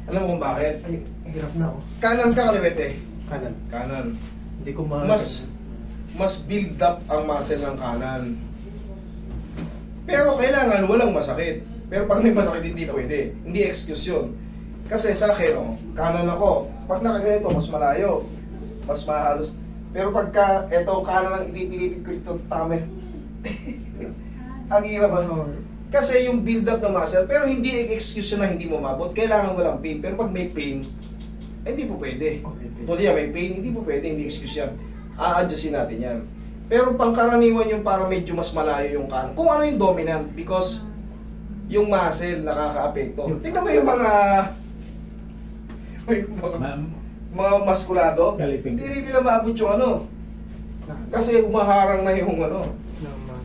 Alam mo kung bakit? Ay, hirap na ako. Kanan ka kaliwete eh. Kanan. Kanan. Hindi ko ma... Mas build up ang muscle ng kanan. Pero kailangan walang masakit. Pero pag may masakit, hindi pwede. Hindi excuse yun. Kasi sa akin, oh, kanan ako. Pag nakaganito, mas malayo. Mas mahalos. Pero pagka eto kanan ang ipipilipit ko dito, tama. Ang hirap ano. Kasi yung build up ng muscle, pero hindi excuse yun na hindi mo mabot. Kailangan walang pain. Pero pag may pain, hindi po pwede. Tuloy yan, may pain, hindi po pwede, hindi excuse yan. A-adjustin natin yan. Pero pangkaraniwan yung para medyo mas malayo yung kanan. Kung ano yung dominant, because yung muscle nakaka-apekto. Tingnan mo yung mga maskulado. Galipin. Hindi rin nila maabot yung ano. Kasi umaharang na yung ano.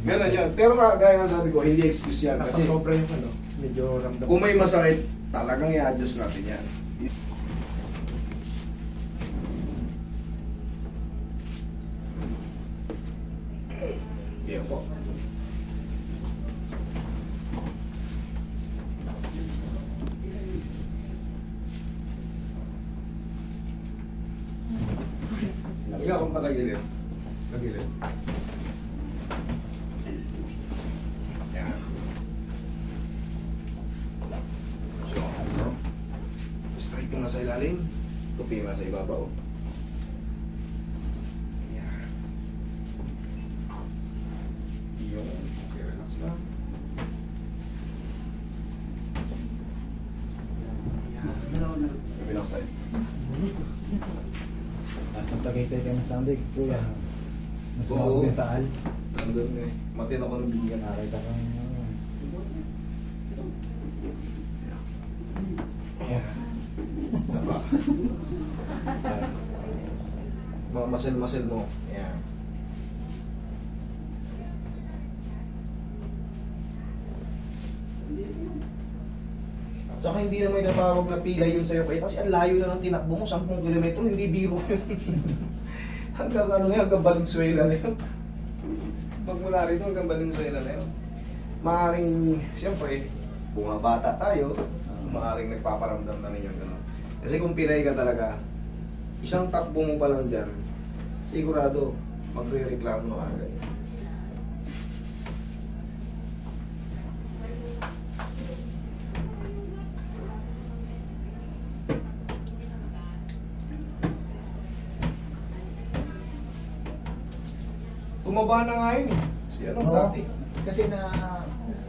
Ganun yan. Pero gaya nga sabi ko, hindi excuse yan. Kasi Nakasobra yung ano, medyo ramdam. kung may masakit, talagang i-adjust natin yan. Yan po. Ikaw kung patagilid. Tagilid. Yan. So, ano? Straight yung nasa ilalim. Tupi yung nasa ibabaw. Yan. Yung, okay, relax lang. Yan. Relax side. Nasa Tagaytay kayo ng Sandig, kuya. Mas Oo. mawag yung taal. Nandun eh. Matin ako ng bigyan. Nakita ko Yan. Diba? Mga muscle mo. Yan. Tsaka hindi na may natawag na pilay yun sa'yo kayo kasi ang layo na ng tinakbo mo, 10 kilometro, hindi biro yun. Hanggang ano nga, hanggang Valenzuela na yun. Magmula rito hanggang Valenzuela na yun. Maaring, siyempre, bumabata tayo, maaring nagpaparamdam na ninyo gano'n. Kasi kung pilay ka talaga, isang takbo mo pa lang dyan, sigurado, magre-reklamo na agad. Tumaba na nga yun eh. Si ano, Oo. dati. kasi na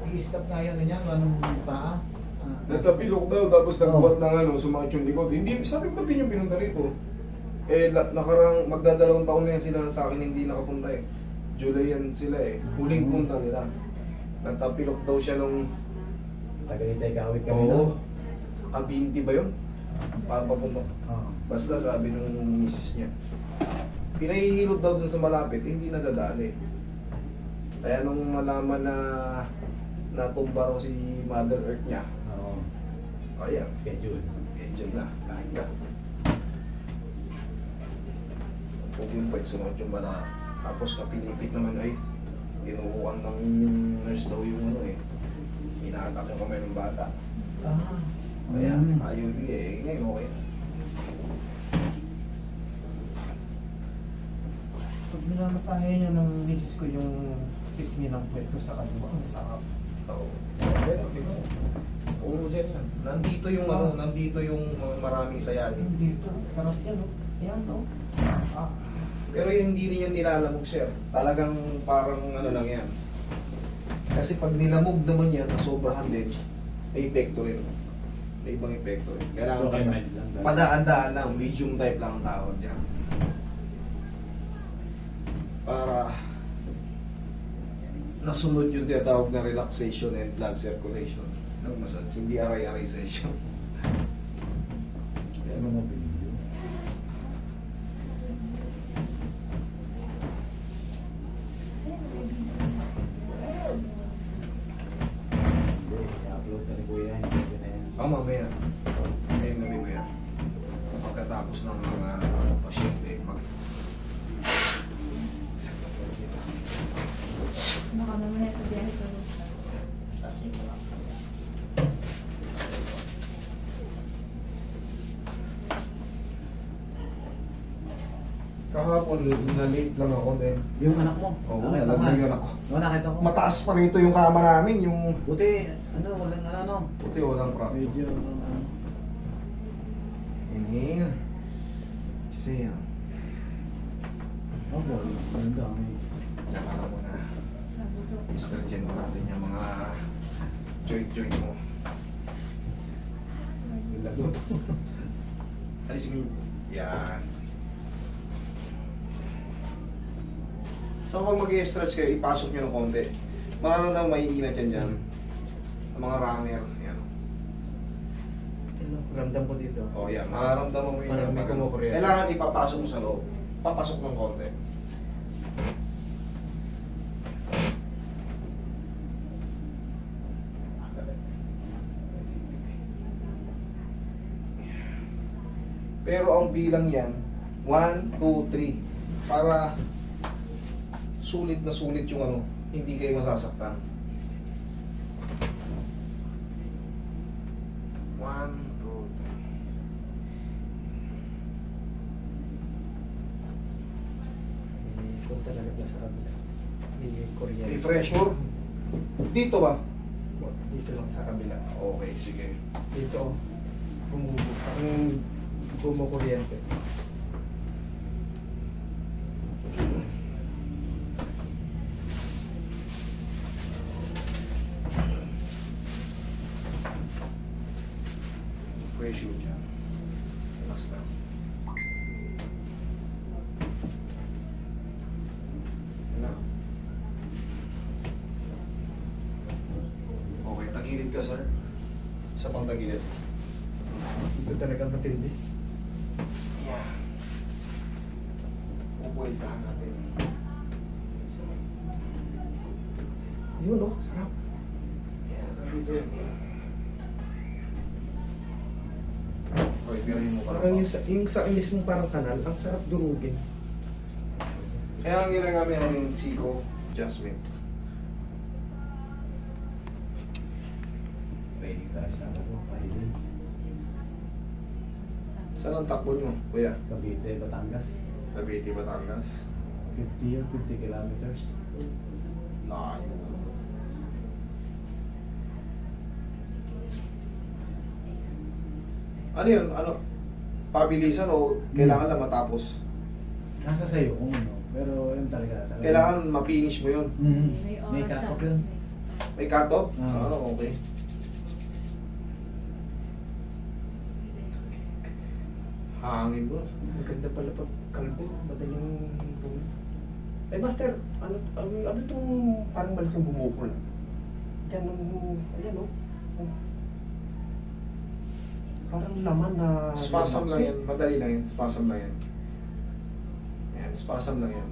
i-stop nga yun niya, anong paa. Natapilok daw, tapos nagbuhat ng ano, sumakit yung likod. Hindi, sabi ko din yung pinunta rito. Eh, nakarang, magdadalawang taon na yan sila sa akin, hindi nakapunta eh. July yan sila eh. Huling punta nila. Natapilok daw siya nung, Tagaytay kawit kami oo, no? sa Kabinti ba yun? Papapunta. Oo. Basta sabi nung misis niya. Pinahihilot daw dun sa malapit, eh, hindi nadadali. Kaya nung malaman na natumba raw si Mother Earth niya, Oo. ayan, Schedule. schedule na, lahat ka. Huwag yung pwede sumakit yung bala. Tapos napilipit naman ay, ginukuhan ng nurse daw yung ano eh. Inaatak yung kamay ng bata. Ah. Kaya, Mm. ayaw eh, ngayon okay. Pag minamasahe niya ng misis ko yung pisngi ng puwet ko sa kaliwa, ang sarap. Oo. Okay. Puro dyan yan. Nandito yung ano, nandito yung maraming sayali. Dito, sarap yan, oh. Yan, oh. Ah, Pero yung hindi rin yan nilalamog, sir. Talagang parang ano lang yan. Kasi pag nilamog naman yan, nasobrahan din, may epekto rin. May ibang epekto rin. So, kay Kailangan Mike lang. padaan-daan lang, medium type lang ang tawag dyan. Para nasunod yung tinatawag na relaxation and blood circulation ng massage. Hindi aray-aray session. Ano mo video? Hindi, i-upload na ni Kuya. Hindi na yan. Mamaya. Ngayon gabi mo yan. Pagkatapos ng mga pasyente, Baka mamaya sa biyahe ko. Kahapon, na-late lang ako din. Yung anak mo. Oo, nakita ko nalaglag nga. yun ako. Oo, nakita ko. Mataas pa rito yung kama namin, yung... Buti, walang ano. Puti, walang fracture. Medyo, Inhale. Exhale. oh, ganda. Diyan ka lang muna. Stretchin mo natin yung mga joint mo. Lagot. Alisin mo. Yan. So pag mag-i-stretch kayo, ipasok nyo ng konti. Mararamdaman may inat yan dyan. Ang mga runner. Yan. Ramdam ko dito. O yan, mararamdaman mo yun. Parang may kumukuryente. Kailangan ipapasok mo sa loob. Papasok ng konti. Pero ang bilang yan, 1, 2, 3. Para sulit na sulit yung ano, hindi kayo masasaktan. 1, 2, 3. Kung talaga na sa kabila. May kuryente. May pressure. Dito ba? Dito lang sa kabila. Okay, sige. Dito, ang kumukuryente. Pressure dyan. Relax lang. Relax. Okay, tagilid ka, sir. Sa pangtagilid. Dito talaga matindi. Yeah. Pupuweltahan natin. Yun, oh. Sarap. Yeah, nandito yan. Okay, pirin mo Parang yung sa mismo parang kanal, ang sarap durugin. Kaya ang ginagamit namin Siko, Jasmine. Pwede tayo sa ano, pwede. Saan ang takbo nyo, kuya? Cavite, Batangas. Cavite, Batangas. 50 or 50 kilometers. Layo. Ano yun? Ano? Pabilisan o kailangan lang matapos? Nasa sa'yo kung ano. Pero yun talaga. Kailangan ma-finish mo yun. May oras cut-off siya. yun. May cut-off? Oo. Ano, okay. Hangin mo. Maganda pala pag kalbo, madaling bumi. Eh master, ano tong parang malaking bumukol? Yan ayan oh. Oh. Parang laman na... Spasm lang yan. Madali lang yan. Spasm lang yan. Yan, spasm lang yan.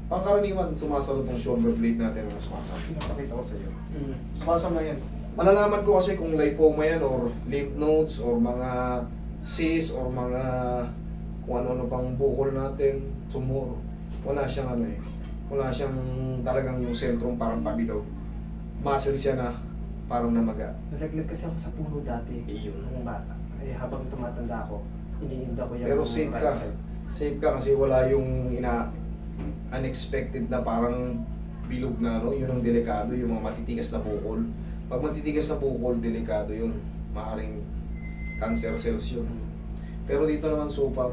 Pangkaraniwan, sumasarot ng shoulder blade natin ng spasm. Pinapakita ko sa iyo. Spasm lang yan. Malalaman ko kasi kung lipoma yan or lymph nodes or mga cysts or mga kung ano-ano pang bukol natin, tumor. Wala siyang ano eh. Wala siyang talagang yung sentrong parang pabilog. Muscle siya na parang namaga. Nalaglag kasi ako sa puno dati. Iyon. Nung bata. Eh habang tumatanda ako, iniinda ko yung Pero safe right ka. side. Safe ka kasi wala yung unexpected na parang bilog na ano, yun ang delikado, yung mga matitigas na bukol. Pag matitigas na bukol, delikado yun. Maaring cancer cells yun. Pero dito naman super,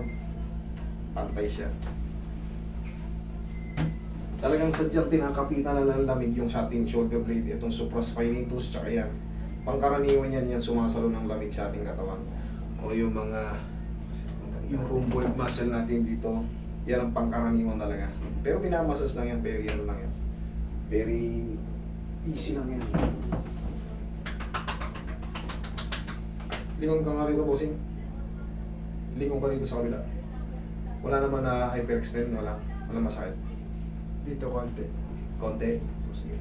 pantay siya. Talagang sadyang tinakapitan na ng lamig yung sa ating shoulder blade, itong supraspinatus, tsaka yan. Pangkaraniwan yan sumasalo ng lamig sa ating katawan. O yung mga, yung rhomboid muscle natin dito, yan ang pangkaraniwan talaga. Pero pinamasas lang yan, very ano lang yan. Very easy lang yan. Lingon ka nga rito, bossing. Lingon ka dito sa kabila. Wala naman na hyperextend, wala. Wala masakit. Dito konti. Konti. Sige.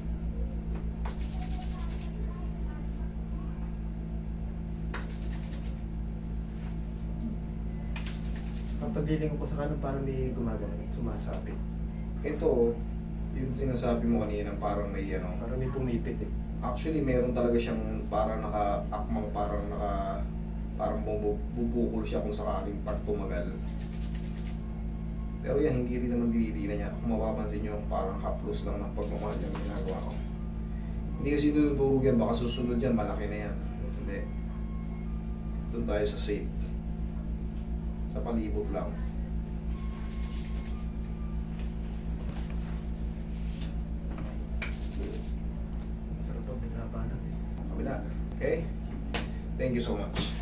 Kapag ko sa kanan parang may gumagano, sumasapit. Ito, yung sinasabi mo kanina, parang may ano. Parang may pumipit eh. Actually, meron talaga siyang parang naka-akmang, parang bubukol siya kung sakaling pag tumagal. Pero yan, hindi rin naman dinidina niya. Kung mapapansin nyo, parang haplos lang ng pagmamahal yung ginagawa ko. Hindi kasi dinudurog yan, baka susunod yan, malaki na yan. Hindi. Doon tayo sa safe. Sa palibot lang. Sarap pa binabanat eh. Kabila. Okay? Thank you so much.